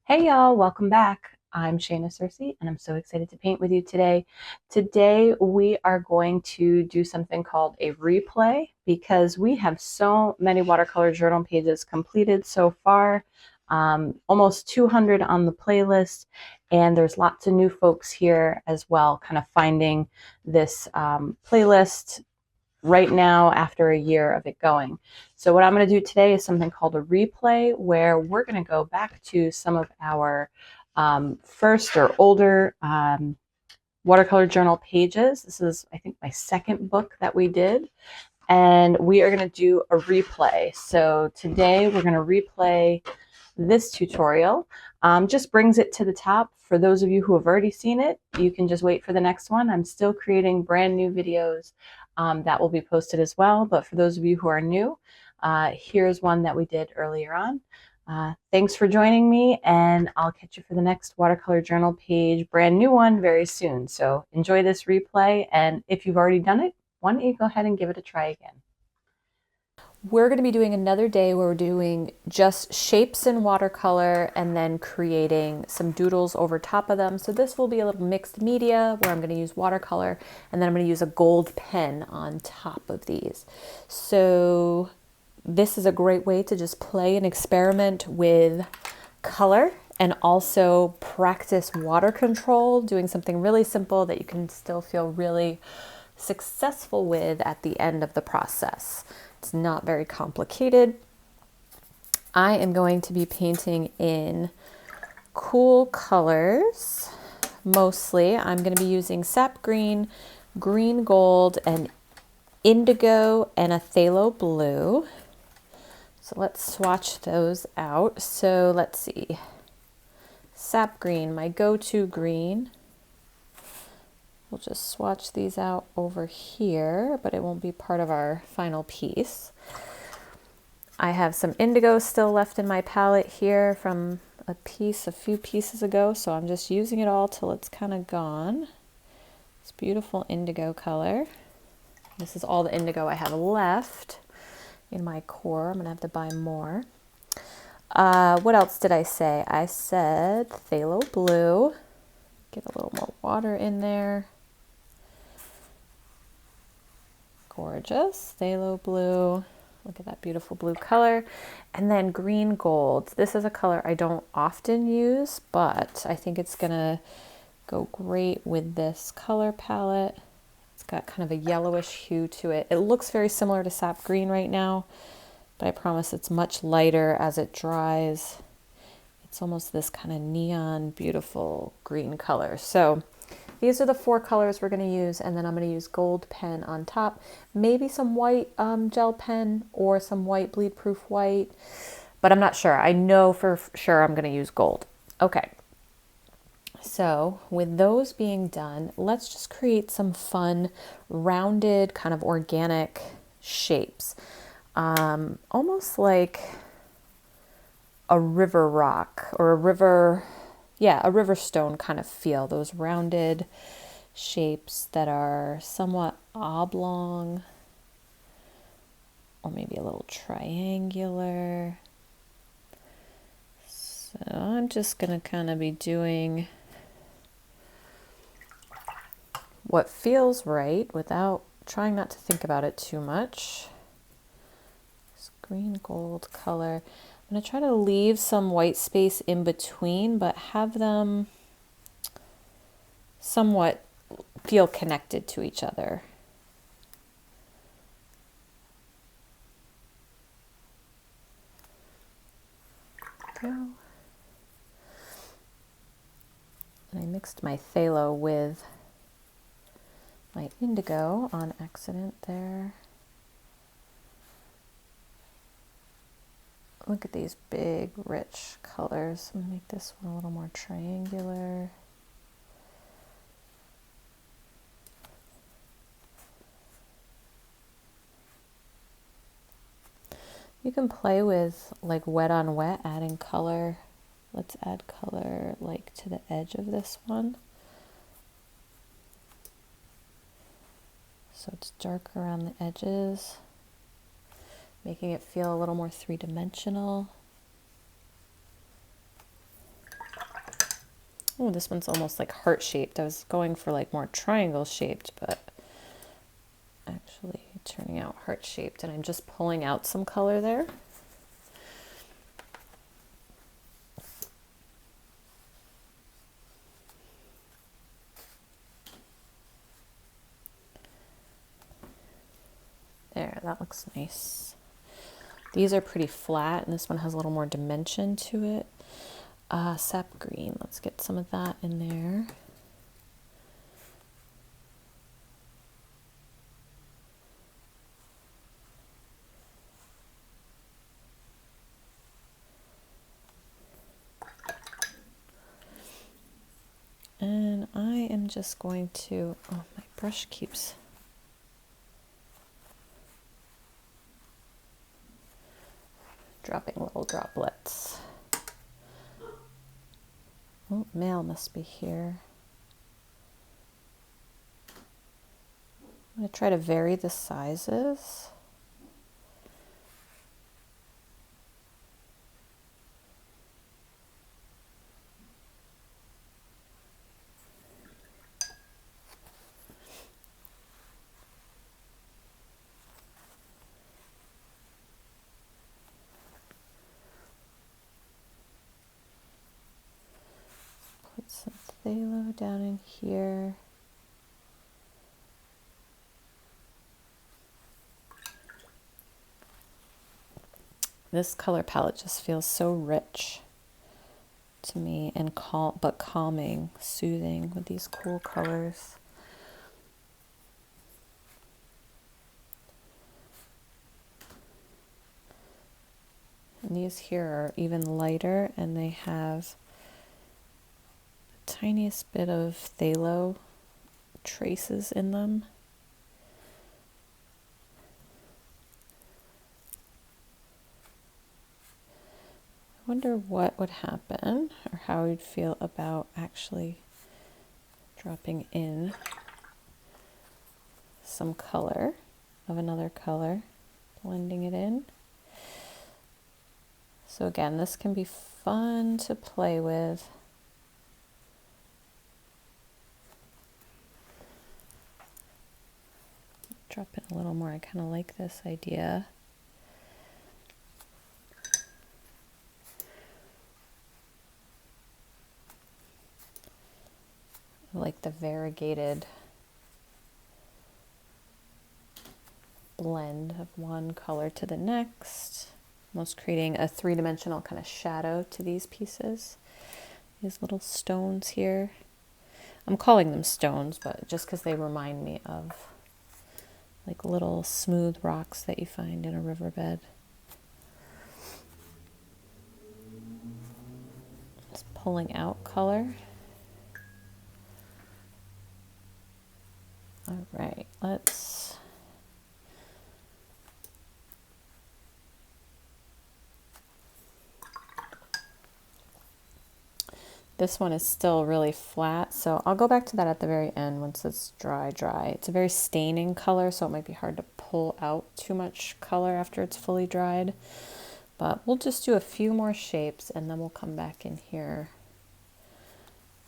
Hey y'all, welcome back. I'm Shayna Cersei and I'm so excited to paint with you today. Today we are going to do something called a replay because we have so many watercolor journal pages completed so far, almost 200 on the playlist, and there's lots of new folks here as well, kind of finding this playlist right now after a year of it going. So what I'm going to do today is something called a replay, where we're going to go back to some of our first or older watercolor journal pages. This is, I think, my second book that we did, and we are going to do a replay. So today we're going to replay this tutorial. Just brings it to the top. For those of you who have already seen it, you can just wait for the next one. I'm still creating brand new videos that will be posted as well. But for those of you who are new, here's one that we did earlier on. Thanks for joining me, and I'll catch you for the next watercolor journal page, brand new one, very soon. So enjoy this replay, and if you've already done it, why don't you go ahead and give it a try again. We're going to be doing another day where we're doing just shapes in watercolor and then creating some doodles over top of them. So this will be a little mixed media where I'm going to use watercolor and then I'm going to use a gold pen on top of these. So this is a great way to just play and experiment with color and also practice water control, doing something really simple that you can still feel really successful with at the end of the process. It's not very complicated. I am going to be painting in cool colors. Mostly, I'm going to be using sap green, green gold, and indigo, and a phthalo blue. So let's swatch those out. So let's see. Sap green, my go-to green. We'll just swatch these out over here, but it won't be part of our final piece. I have some indigo still left in my palette here from a few pieces ago, so I'm just using it all till it's kind of gone. It's beautiful indigo color. This is all the indigo I have left in my core. I'm gonna have to buy more. What else did I say? I said phthalo blue. Get a little more water in there. Gorgeous, phthalo blue. Look at that beautiful blue color. And then green gold. This is a color I don't often use, but I think it's gonna go great with this color palette. It's got kind of a yellowish hue to it. It looks very similar to sap green right now, but I promise it's much lighter as it dries. It's almost this kind of neon, beautiful green color. So these are the four colors we're going to use, and then I'm going to use gold pen on top, maybe some white gel pen or some white bleed proof white, but I'm not sure. I know for sure I'm going to use gold. Okay, so with those being done, let's just create some fun, rounded, kind of organic shapes. Almost like a river rock or a river stone kind of feel, those rounded shapes that are somewhat oblong or maybe a little triangular. So I'm just going to kind of be doing what feels right without trying not to think about it too much. This green gold color. I'm going to try to leave some white space in between, but have them somewhat feel connected to each other. Go. And I mixed my phthalo with my indigo on accident there. Look at these big, rich colors. I'm gonna make this one a little more triangular. You can play with like wet on wet, adding color. Let's add color like to the edge of this one. So it's dark around the edges, making it feel a little more three-dimensional. Oh, this one's almost like heart shaped. I was going for like more triangle shaped, but actually turning out heart shaped, and I'm just pulling out some color there. There, that looks nice. These are pretty flat, and this one has a little more dimension to it. Sap green, let's get some of that in there. And I am just going to, oh, my brush keeps dropping little droplets. Oh, mail must be here. I'm going to try to vary the sizes. Put some phthalo down in here. This color palette just feels so rich to me, and but calming, soothing with these cool colors. And these here are even lighter, and they have the tiniest bit of phthalo traces in them. I wonder what would happen, or how we'd feel about actually dropping in some color of another color, blending it in. So again, this can be fun to play with. Drop in a little more. I kind of like this idea. I like the variegated blend of one color to the next, almost creating a three-dimensional kind of shadow to these pieces. These little stones here. I'm calling them stones, but just because they remind me of like little smooth rocks that you find in a riverbed. Just pulling out color. All right, let's this one is still really flat, so I'll go back to that at the very end once it's dry. It's a very staining color, so it might be hard to pull out too much color after it's fully dried. But we'll just do a few more shapes, and then we'll come back in here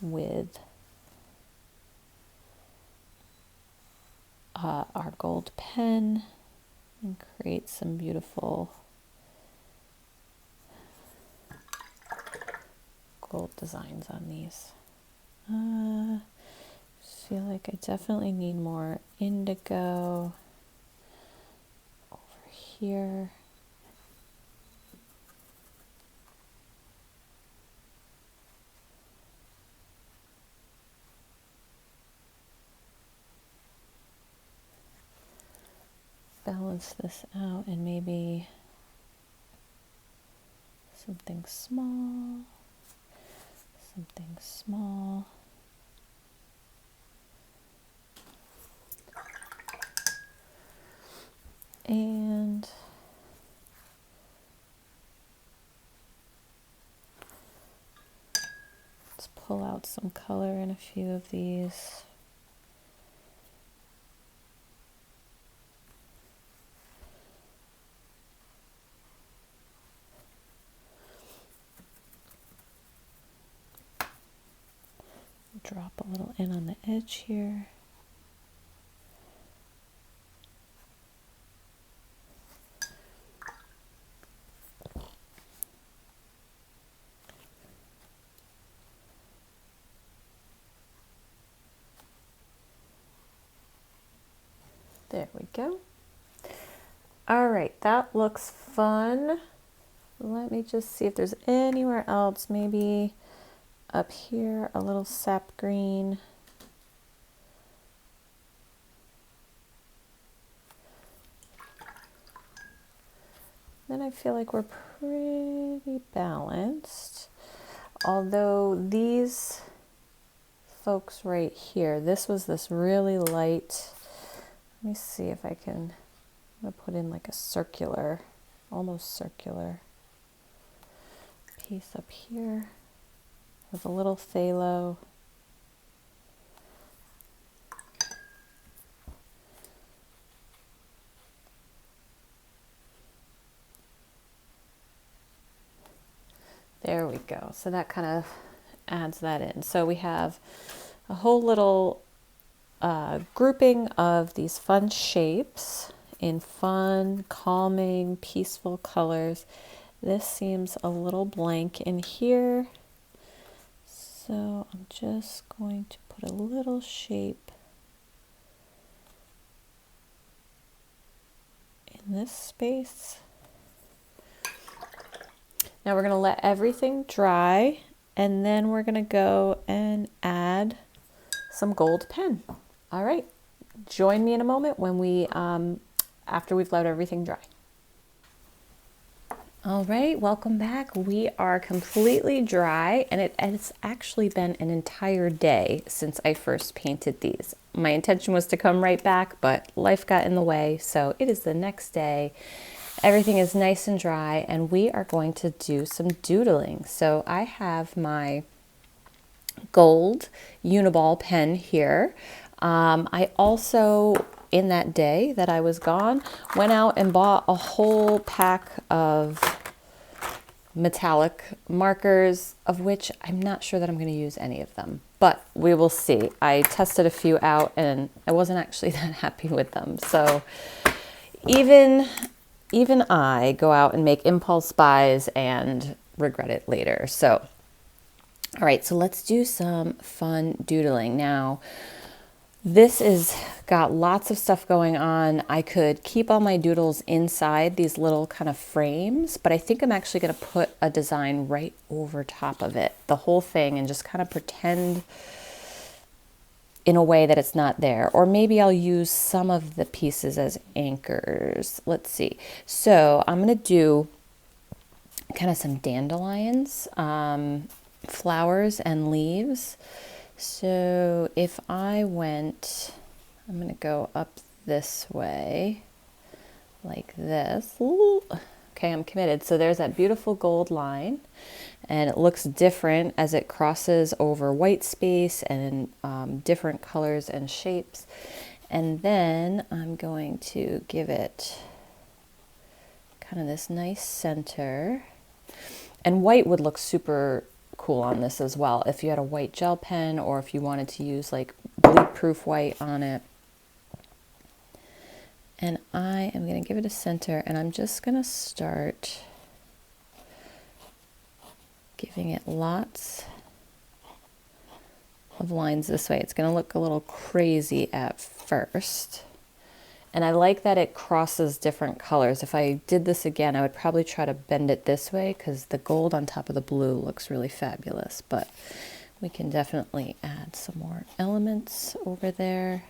with our gold pen and create some beautiful gold designs on these. Feel like I definitely need more indigo over here. Balance this out, and maybe something small, something small. And let's pull out some color in a few of these. Drop a little in on the edge here. There we go. All right, that looks fun. Let me just see if there's anywhere else, maybe up here, a little sap green. Then I feel like we're pretty balanced. Although these folks right here, this was this really light, let me see if I can, I'm gonna put in like a circular, almost circular piece up here with a little phthalo. There we go. So that kind of adds that in. So we have a whole little grouping of these fun shapes in fun, calming, peaceful colors. This seems a little blank in here. So I'm just going to put a little shape in this space. Now we're going to let everything dry, and then we're going to go and add some gold pen. All right, join me in a moment when we, after we've let everything dry. All right, welcome back. We are completely dry, and it's actually been an entire day since I first painted these. My intention was to come right back, but life got in the way, so it is the next day. Everything is nice and dry, and we are going to do some doodling. So I have my gold Uniball pen here. I also, in that day that I was gone, went out and bought a whole pack of metallic markers, of which I'm not sure that I'm going to use any of them, but we will see. I tested a few out and I wasn't actually that happy with them. So even I go out and make impulse buys and regret it later. So, all right, so let's do some fun doodling. Now, this is got lots of stuff going on. I could keep all my doodles inside these little kind of frames, but I think I'm actually going to put a design right over top of it, the whole thing, and just kind of pretend in a way that it's not there. Or maybe I'll use some of the pieces as anchors. Let's see. So I'm going to do kind of some dandelions, flowers and leaves. So if I went, I'm going to go up this way like this. Ooh. Okay, I'm committed. So there's that beautiful gold line, and it looks different as it crosses over white space and different colors and shapes. And then I'm going to give it kind of this nice center. And white would look super cool on this as well if you had a white gel pen, or if you wanted to use like bleed proof white on it. And I am going to give it a center, and I'm just going to start giving it lots of lines this way. It's going to look a little crazy at first. And I like that it crosses different colors. If I did this again, I would probably try to bend it this way because the gold on top of the blue looks really fabulous. But we can definitely add some more elements over there.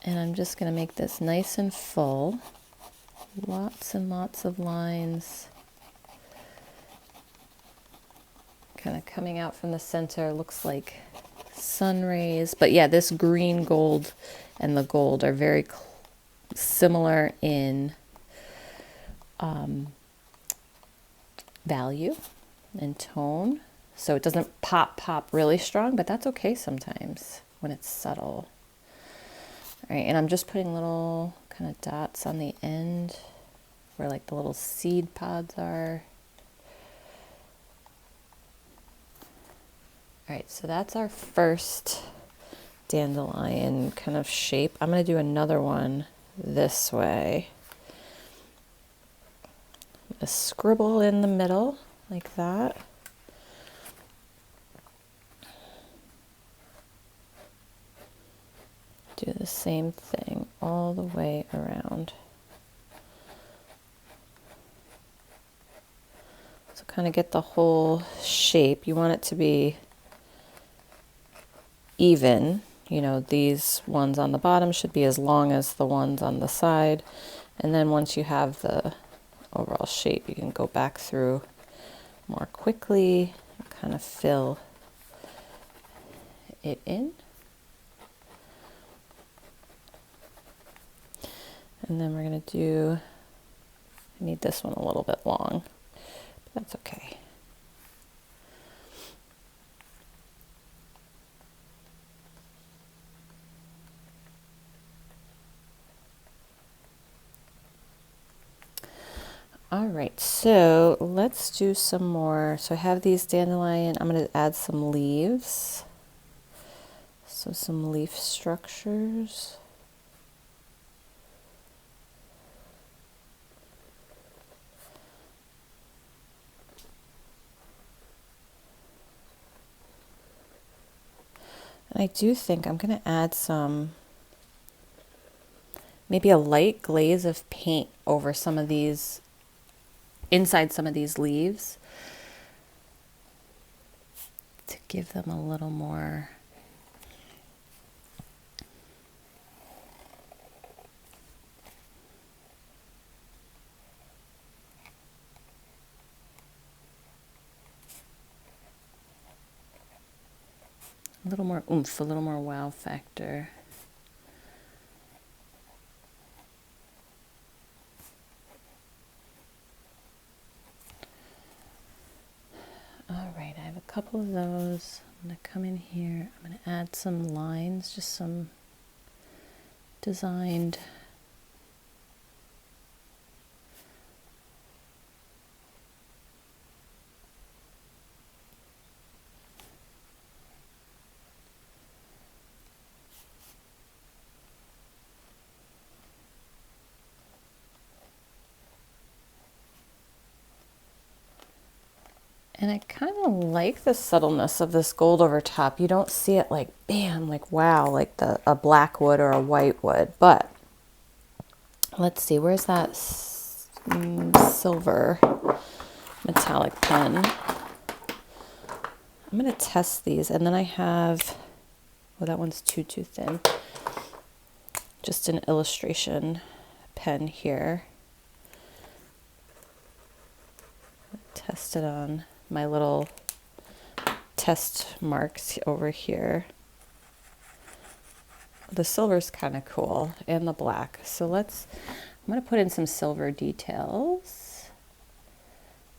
And I'm just going to make this nice and full. Lots and lots of lines. Kind of coming out from the center, looks like sun rays. But yeah, this green gold and the gold are very similar in value and tone. So it doesn't pop really strong, but that's okay sometimes when it's subtle. All right, and I'm just putting little kind of dots on the end where like the little seed pods are. All right, so that's our first dandelion kind of shape. I'm going to do another one this way. A scribble in the middle like that. Do the same thing all the way around. So kind of get the whole shape. You want it to be even. You know, these ones on the bottom should be as long as the ones on the side. And then once you have the overall shape, you can go back through more quickly and kind of fill it in. And then we're going to do, I need this one a little bit long, but that's okay. All right, so let's do some more. So I have these dandelion, I'm going to add some leaves. So some leaf structures. And I do think I'm going to add some, maybe a light glaze of paint over some of these, inside some of these leaves, to give them a little more oomph, a little more wow factor. All right, I have a couple of those. I'm going to come in here. I'm going to add some lines, just some designed and I kind of like the subtleness of this gold over top. You don't see it like bam, like wow, like a black wood or a white wood. But let's see, where's that silver metallic pen? I'm going to test these, and then I have, oh, that one's too thin. Just an illustration pen here. Test it on my little test marks over here. The silver's kind of cool, and the black. So I'm going to put in some silver details,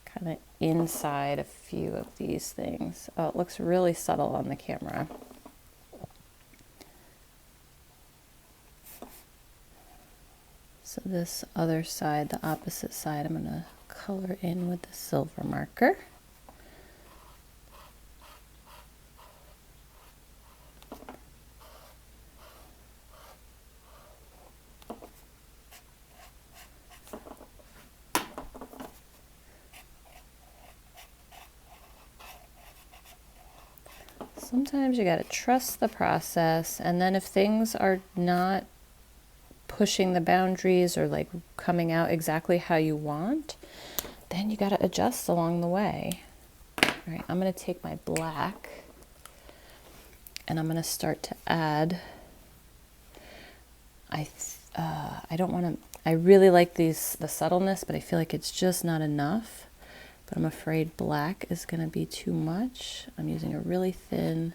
kind of inside a few of these things. Oh, it looks really subtle on the camera. So this other side, the opposite side, I'm going to color in with the silver marker. Sometimes you got to trust the process, and then if things are not pushing the boundaries or like coming out exactly how you want, then you got to adjust along the way. All right, I'm going to take my black and I'm going to start to add. I don't want to, I really like the subtleness, but I feel like it's just not enough. But I'm afraid black is going to be too much. I'm using a really thin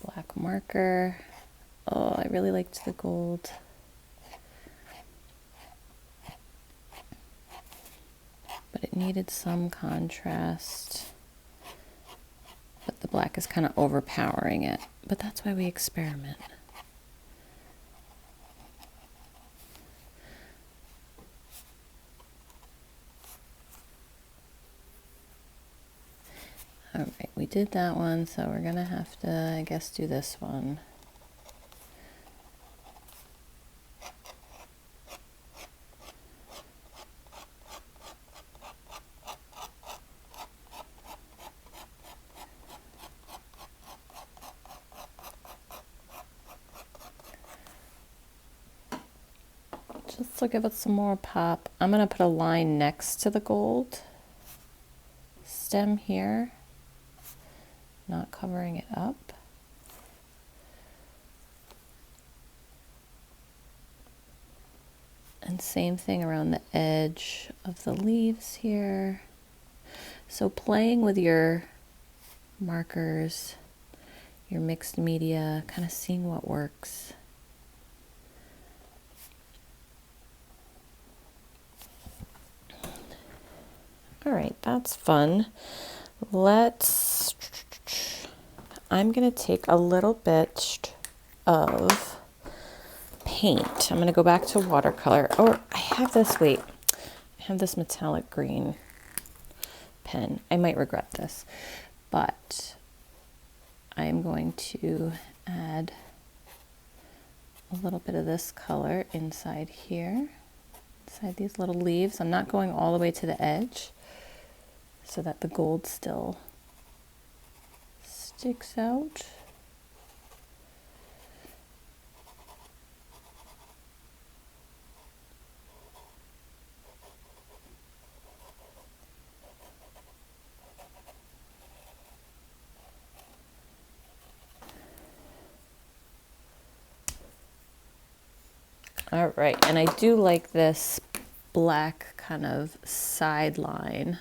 black marker. Oh, I really liked the gold. But it needed some contrast. But the black is kind of overpowering it. But that's why we experiment. we did that one, so we're gonna have to, I guess, do this one. Just to give it some more pop, I'm gonna put a line next to the gold stem here, not covering it up. And same thing around the edge of the leaves here. So playing with your markers, your mixed media, kind of seeing what works. All right, that's fun. I'm gonna take a little bit of paint. I'm gonna go back to watercolor. Or I have this, wait, I have this metallic green pen. I might regret this, but I'm going to add a little bit of this color inside here, inside these little leaves. I'm not going all the way to the edge so that the gold still sticks out. All right, and I do like this black kind of sideline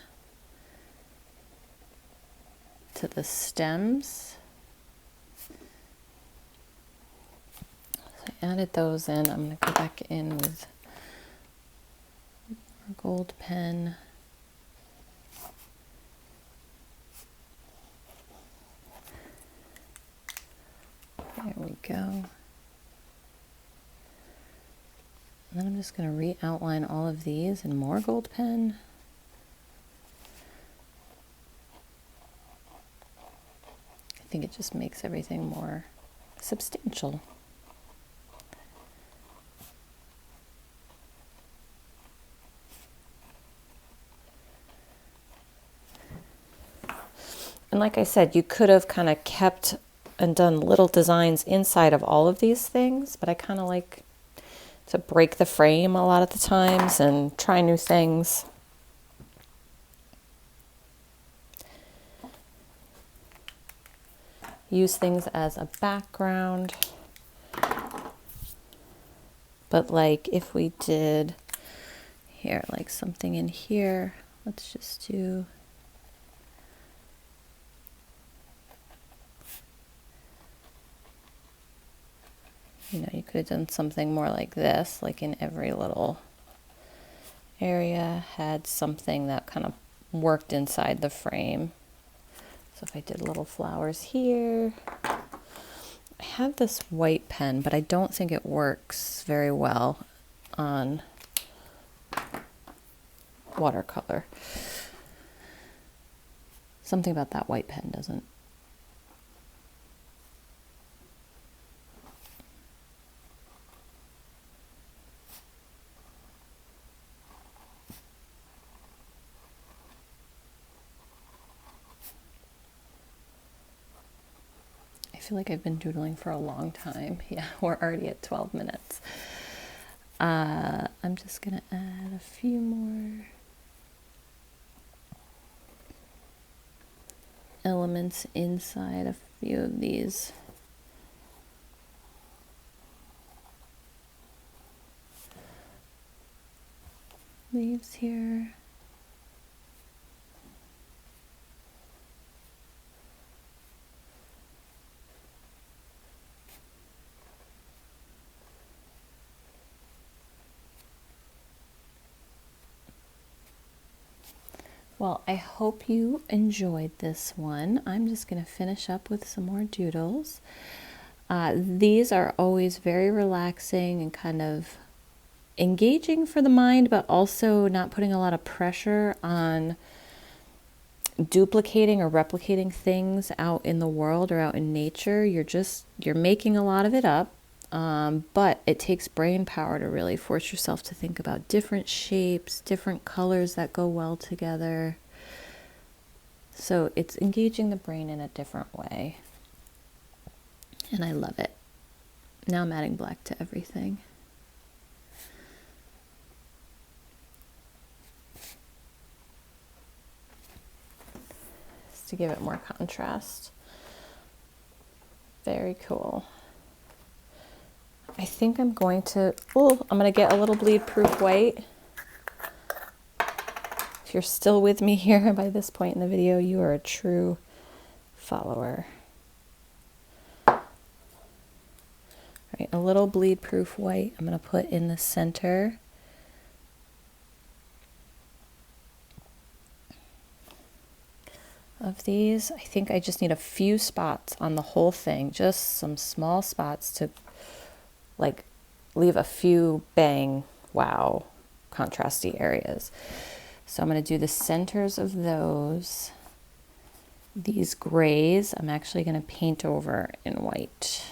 to the stems. So I added those in. I'm going to go back in with our gold pen. There we go. And then I'm just going to re-outline all of these in more gold pen. I think it just makes everything more substantial. And like I said, you could have kind of kept and done little designs inside of all of these things, but I kind of like to break the frame a lot of the times and try new things. Use things as a background. But like if we did here, like something in here, let's just do you could have done something more like this, like in every little area had something that kind of worked inside the frame. So if I did little flowers here, I have this white pen, but I don't think it works very well on watercolor. Something about that white pen doesn't. I feel like I've been doodling for a long time. Yeah, we're already at 12 minutes. I'm just going to add a few more elements inside a few of these. Leaves here. Well, I hope you enjoyed this one. I'm just going to finish up with some more doodles. These are always very relaxing and kind of engaging for the mind, but also not putting a lot of pressure on duplicating or replicating things out in the world or out in nature. You're making a lot of it up. But it takes brain power to really force yourself to think about different shapes, different colors that go well together. So it's engaging the brain in a different way. And I love it. Now I'm adding black to everything. Just to give it more contrast. Very cool. I think I'm going to get a little bleed proof white. If you're still with me here by this point in the video, you are a true follower. All right, a little bleed proof white I'm going to put in the center. Of these. I think I just need a few spots on the whole thing, just some small spots to like leave a few bang, wow, contrasty areas. So I'm going to do the centers of those. These grays, I'm actually going to paint over in white.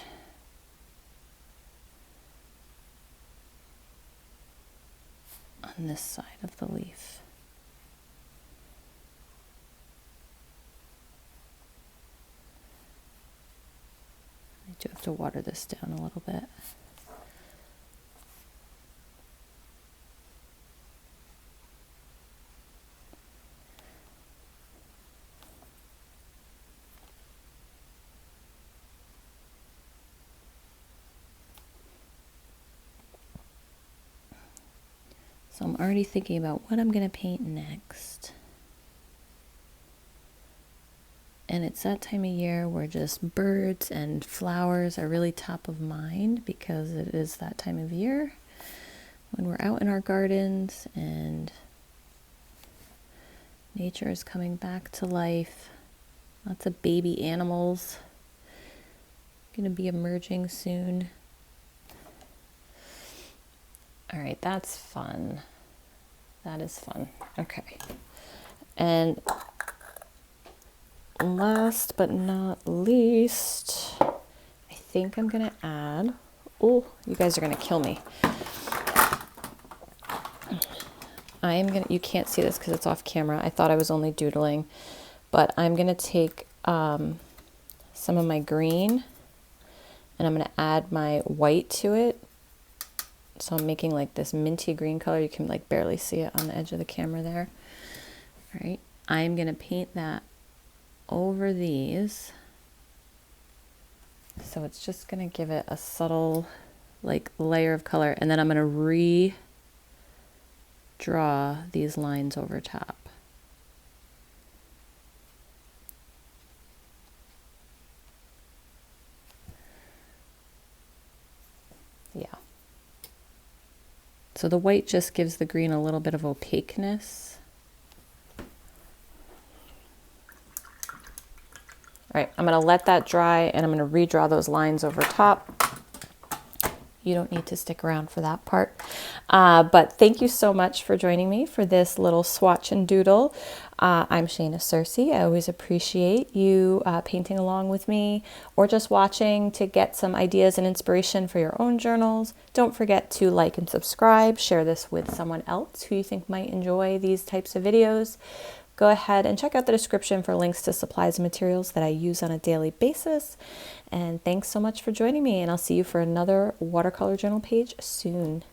On this side of the leaf. I do have to water this down a little bit. So I'm already thinking about what I'm going to paint next. And it's that time of year where just birds and flowers are really top of mind, because it is that time of year when we're out in our gardens and nature is coming back to life. Lots of baby animals going to be emerging soon. All right, that's fun. That is fun. Okay. And last but not least, I think I'm going to add, oh, you guys are going to kill me. You can't see this because it's off camera. I thought I was only doodling, but I'm going to take some of my green and I'm going to add my white to it. So I'm making like this minty green color. You can like barely see it on the edge of the camera there. All right. I'm going to paint that over these. So it's just going to give it a subtle like layer of color. And then I'm going to redraw these lines over top. Yeah. So the white just gives the green a little bit of opaqueness. All right, I'm going to let that dry and I'm going to redraw those lines over top. You don't need to stick around for that part. But thank you so much for joining me for this little swatch and doodle. I'm Shayna Cersei. I always appreciate you painting along with me or just watching to get some ideas and inspiration for your own journals. Don't forget to like and subscribe. Share this with someone else who you think might enjoy these types of videos. Go ahead and check out the description for links to supplies and materials that I use on a daily basis. And thanks so much for joining me, and I'll see you for another watercolor journal page soon.